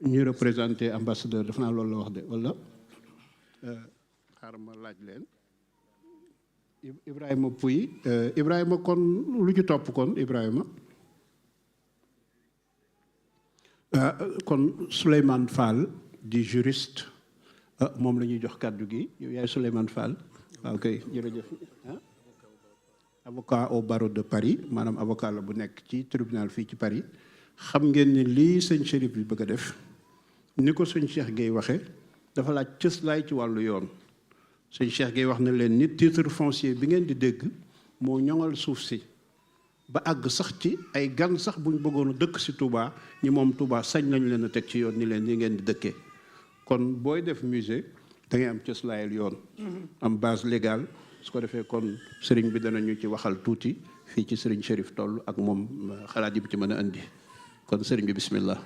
ñuy représenté ambassadeur def naa loolu la wax de wala xaaral ma laaj leen Ibrahima Pouy Ibrahima kon lu ci topp kon Ibrahima kon Souleymane Fall di juriste moom la ñuy jox kàddu gi yow yaay Souleymane Fall waaw kay jërëjëf avocat au barreau de Paris maanaam avocat la bu nekk ci tribunal fii ci Paris xam ngeen ni lii sëñ Chérif bi bëgg a def ni ko sëñ Cheikh Gueye waxe dafa laaj cëslaay ci wàllu yoon sëñ Cheikh Gueye wax na leen ni titre foncier bi ngeen di dégg moo ñoŋal suuf si ba àgg sax ci ay gan sax buñ bëggoon a dëkk si Touba ñi moom Touba sañ nañ leen a teg ci yoon ni leen ni ngeen di dëkkee kon booy def musée da ngay am cëslaayal yoon am base légale su ko defee kon sëriñ bi danañu ci waxal tuuti fii ci sëriñ Chérif toll ak moom xalaat yi bi ci mën a andi kon sëriñ bi bismillah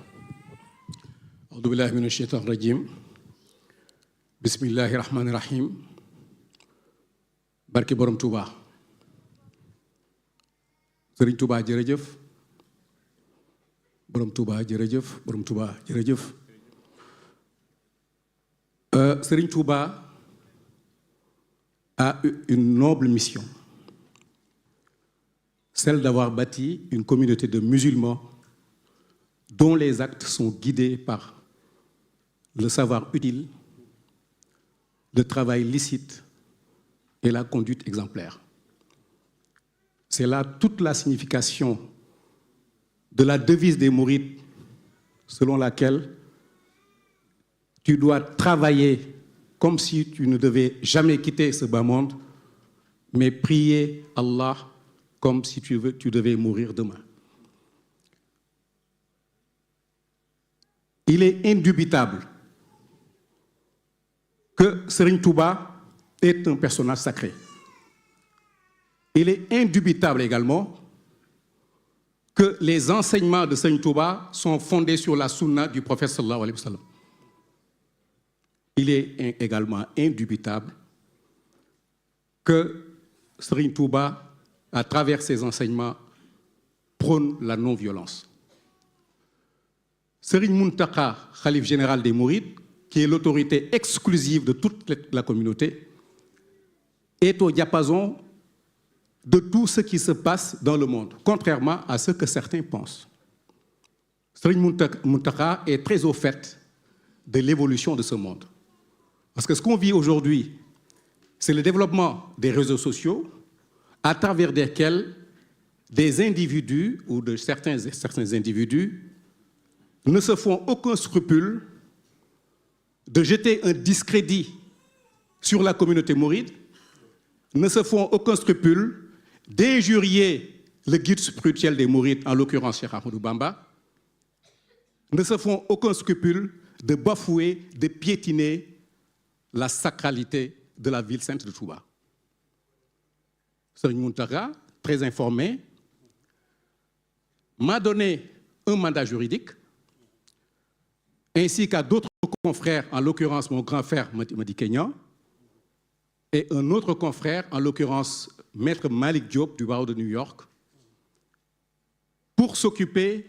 audu billahi min asheytan rajim bismillahi rahmani rahim barki borom Touba sëriñ Touba jërëjëf borom Touba jërëjëf borom Touba jërëjëf sëriñ Touba a une noble mission, celle d'avoir bâti une communauté de musulmans dont les actes sont guidés par le savoir utile, le travail licite et la conduite exemplaire. C'est là toute la signification de la devise des mourides selon laquelle tu dois travailler comme si tu ne devais jamais quitter ce bas monde, mais prier Allah comme si tu devais mourir demain. Il est indubitable que Serigne Touba est un personnage sacré. Il est indubitable également que les enseignements de Serigne Touba sont fondés sur la sunna du prophète sallallahu alayhi wa sallam. Il est également indubitable que Serigne Touba, à travers ses enseignements, prône la non-violence. Serigne Mountakha, khalife général des Mourides, qui est l'autorité exclusive de toute la communauté, est au diapason de tout ce qui se passe dans le monde, contrairement à ce que certains pensent. Serigne Mountakha est très au fait de l'évolution de ce monde. Parce que ce qu'on vit aujourd'hui, c'est le développement des réseaux sociaux à travers lesquels des individus ou de certains individus ne se font aucun scrupule de jeter un discrédit sur la communauté mouride, ne se font aucun scrupule d'injurier le guide spirituel des mourides, en l'occurrence Cheikh Ahmadou Bamba, ne se font aucun scrupule de bafouer, de piétiner la sacralité de la ville sainte de Touba. Serigne Mountakha, très informé, m'a donné un mandat juridique, ainsi qu'à d'autres confrères, en l'occurrence mon grand frère Madi Kenyan, et un autre confrère, en l'occurrence Maître Malik Diop du barreau de New York, pour s'occuper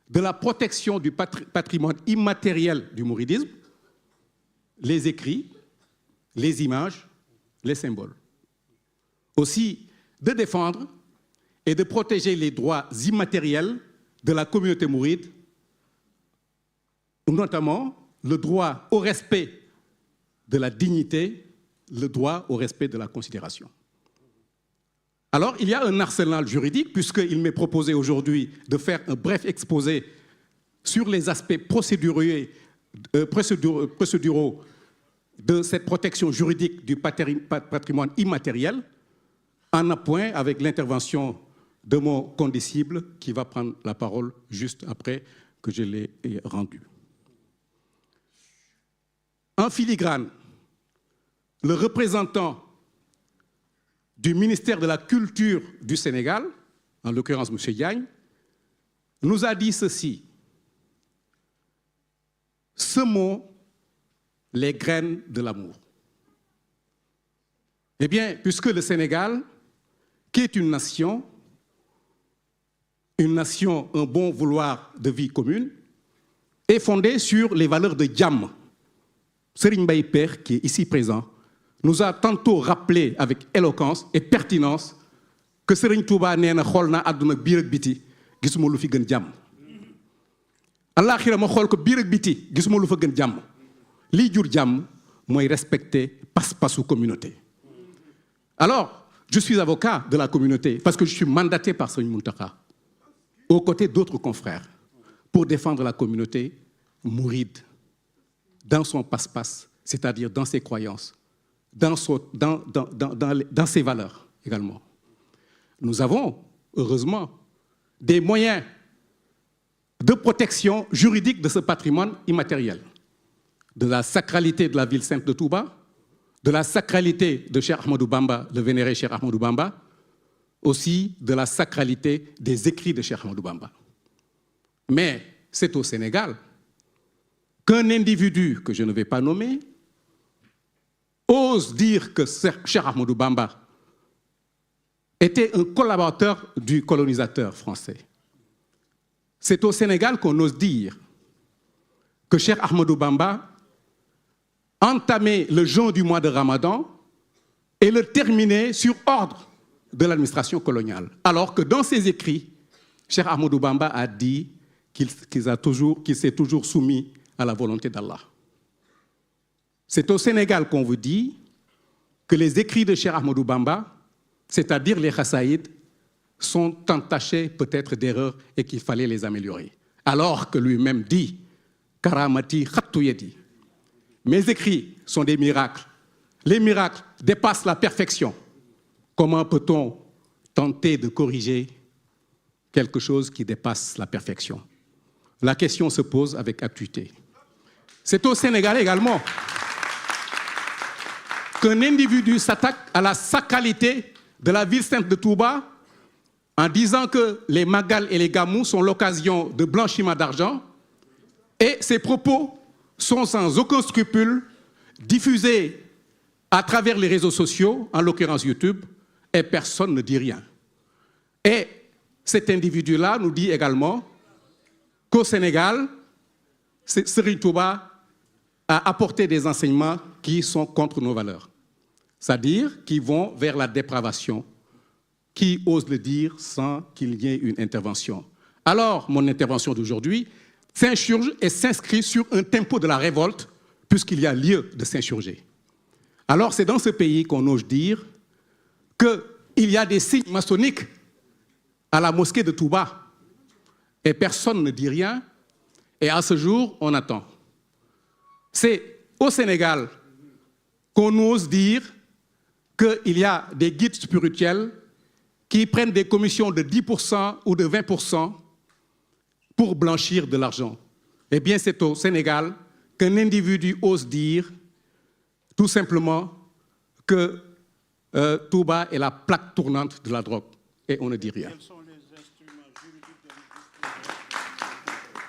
de la protection du patrimoine immatériel du mouridisme, les écrits, les images, les symboles. Aussi, de défendre et de protéger les droits immatériels de la communauté mouride, notamment le droit au respect de la dignité, le droit au respect de la considération. Alors, il y a un arsenal juridique, puisqu'il m'est proposé aujourd'hui de faire un bref exposé sur les aspects procéduraux de cette protection juridique du patrimoine immatériel, en appoint avec l'intervention de mon condisciple qui va prendre la parole juste après que je l'ai rendu. En filigrane, le représentant du ministère de la Culture du Sénégal, en l'occurrence M. Diagne, nous a dit ceci. Semons les graines de l'amour. Eh bien, puisque le Sénégal, qui est une nation, un bon vouloir de vie commune, est fondée sur les valeurs de Djam. Serigne Mbaye Père, qui est ici présent, nous a tantôt rappelé avec éloquence et pertinence que Serigne Touba nee na xool naa àdduna biir ak biti gisuma lu fi gën jàmm. Àllaaxira ma xool ko biir ak biti gisuma lu fa gën jàmm. Lii jur jàmm mooy respecter pas-pasu communauté. Alors, je suis avocat de la communauté parce que je suis mandaté par Serigne Mountakha, aux côtés d'autres confrères, pour défendre la communauté mouride dans son passe-passe, c'est-à-dire dans ses croyances, dans ses valeurs également. Nous avons, heureusement, des moyens de protection juridique de ce patrimoine immatériel, de la sacralité de la ville sainte de Touba, de la sacralité de Cheikh Ahmadou Bamba, le vénéré Cheikh Ahmadou Bamba, aussi de la sacralité des écrits de Cheikh Ahmadou Bamba. Mais c'est au Sénégal qu'un individu que je ne vais pas nommer ose dire que Cheikh Ahmadou Bamba était un collaborateur du colonisateur français. C'est au Sénégal qu'on ose dire que Cheikh Ahmadou Bamba entamait le jeûne du mois de Ramadan et le terminait sur ordre de l'administration coloniale. Alors que dans ses écrits, Cheikh Ahmadou Bamba a dit qu'il s'est toujours soumis à la volonté d'Allah. C'est au Sénégal qu'on vous dit que les écrits de Cheikh Ahmadou Bamba, c'est-à-dire les Khassaïd, sont entachés peut-être d'erreurs et qu'il fallait les améliorer. Alors que lui-même dit « Karamati khattu yadi ». Mes écrits sont des miracles. Les miracles dépassent la perfection. Comment peut-on tenter de corriger quelque chose qui dépasse la perfection? La question se pose avec acuité. C'est au Sénégal également qu'un individu s'attaque à la sacralité de la ville sainte de Touba en disant que les Magal et les Gamou sont l'occasion de blanchiment d'argent, et ces propos sont sans aucun scrupule diffusés à travers les réseaux sociaux, en l'occurrence YouTube, et personne ne dit rien. Et cet individu-là nous dit également qu'au Sénégal, Serigne Touba a apporté des enseignements qui sont contre nos valeurs, c'est-à-dire qui vont vers la dépravation, qui ose le dire sans qu'il y ait une intervention. Alors, mon intervention d'aujourd'hui s'insurge et s'inscrit sur un tempo de la révolte, puisqu'il y a lieu de s'insurger. Alors, c'est dans ce pays qu'on ose dire qu'il y a des signes maçonniques à la mosquée de Touba, et personne ne dit rien, et à ce jour, on attend. C'est au Sénégal qu'on ose dire qu'il y a des guides spirituels qui prennent des commissions de 10% ou de 20% pour blanchir de l'argent. Eh bien, c'est au Sénégal qu'un individu ose dire tout simplement que Touba est la plaque tournante de la drogue. Et on ne dit rien.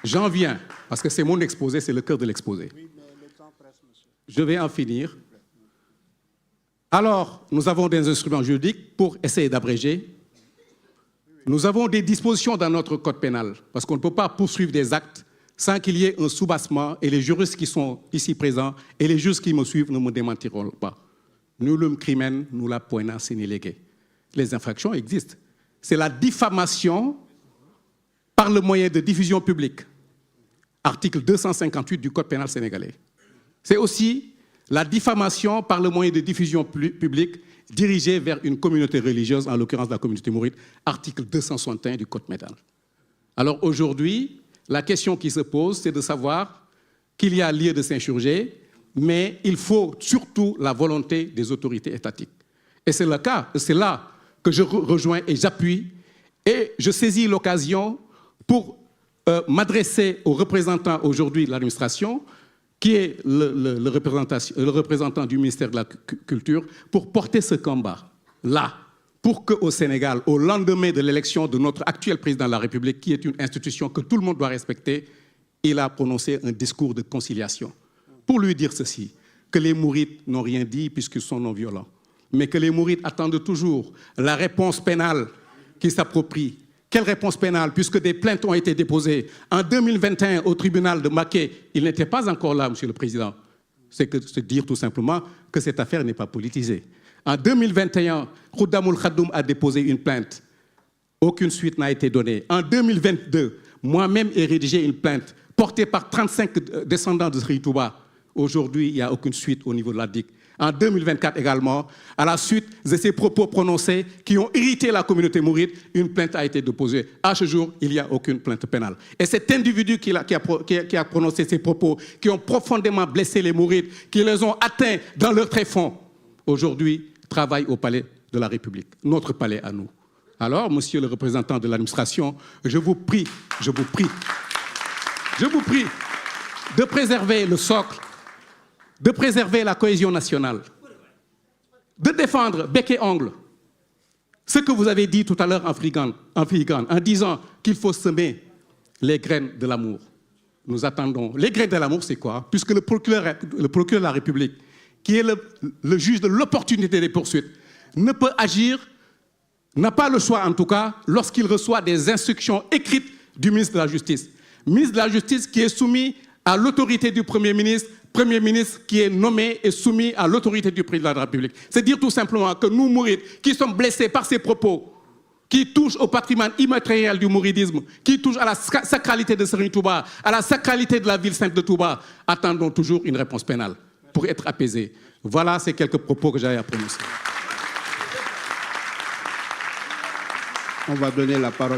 J'en viens, parce que c'est mon exposé, c'est le cœur de l'exposé. Je vais en finir. Alors, nous avons des instruments juridiques pour essayer d'abréger. Nous avons des dispositions dans notre code pénal, parce qu'on ne peut pas poursuivre des actes sans qu'il y ait un soubassement, et les juristes qui sont ici présents et les juges qui me suivent ne me démentiront pas. Nullum crimen nulla poena sine lege. Les infractions existent. C'est la diffamation par le moyen de diffusion publique. Article 258 du Code pénal sénégalais. C'est aussi la diffamation par le moyen de diffusion publique dirigée vers une communauté religieuse, en l'occurrence la communauté mouride, article 261 du Code pénal. Alors aujourd'hui, la question qui se pose, c'est de savoir qu'il y a lieu de s'insurger, mais il faut surtout la volonté des autorités étatiques. Et c'est le cas, c'est là que je rejoins et j'appuie, et je saisis l'occasion pour m'adresser aux représentants aujourd'hui de l'administration, qui est le représentant du ministère de la Culture, pour porter ce combat-là, pour qu'au Sénégal, au lendemain de l'élection de notre actuel président de la République, qui est une institution que tout le monde doit respecter, il a prononcé un discours de conciliation. Pour lui dire ceci, que les mourides n'ont rien dit puisqu'ils sont non-violents, mais que les mourides attendent toujours la réponse pénale qui s'approprie, Quelle réponse pénale, puisque des plaintes ont été déposées en 2021 au tribunal de Mbacké? Il n'était pas encore là, Monsieur le Président. C'est dire tout simplement que cette affaire n'est pas politisée. En 2021, Khoudamoul Khadoum a déposé une plainte. Aucune suite n'a été donnée. En 2022, moi-même ai rédigé une plainte portée par 35 descendants de Serigne Touba. Aujourd'hui, il n'y a aucune suite au niveau de la DIC. En 2024 également, à la suite de ces propos prononcés qui ont irrité la communauté mouride, une plainte a été déposée. À ce jour, il n'y a aucune plainte pénale. Et cet individu qui a prononcé ces propos, qui ont profondément blessé les mourides, qui les ont atteints dans leur tréfonds, aujourd'hui travaille au palais de la République, notre palais à nous. Alors, monsieur le représentant de l'administration, je vous prie de préserver le socle, de préserver la cohésion nationale, de défendre bec et ongle ce que vous avez dit tout à l'heure en filigrane, en disant qu'il faut semer les graines de l'amour. Nous attendons. Les graines de l'amour, c'est quoi? Puisque le procureur de la République, qui est le juge de l'opportunité des poursuites, ne peut agir, n'a pas le choix en tout cas, lorsqu'il reçoit des instructions écrites du ministre de la Justice. Ministre de la Justice qui est soumis à l'autorité du Premier ministre qui est nommé et soumis à l'autorité du président de la République. C'est dire tout simplement que nous, mourides, qui sommes blessés par ces propos, qui touchent au patrimoine immatériel du mouridisme, qui touchent à la sacralité de Serigne Touba, à la sacralité de la ville sainte de Touba, attendons toujours une réponse pénale pour être apaisés. Voilà ces quelques propos que j'avais à prononcer. On va donner la parole.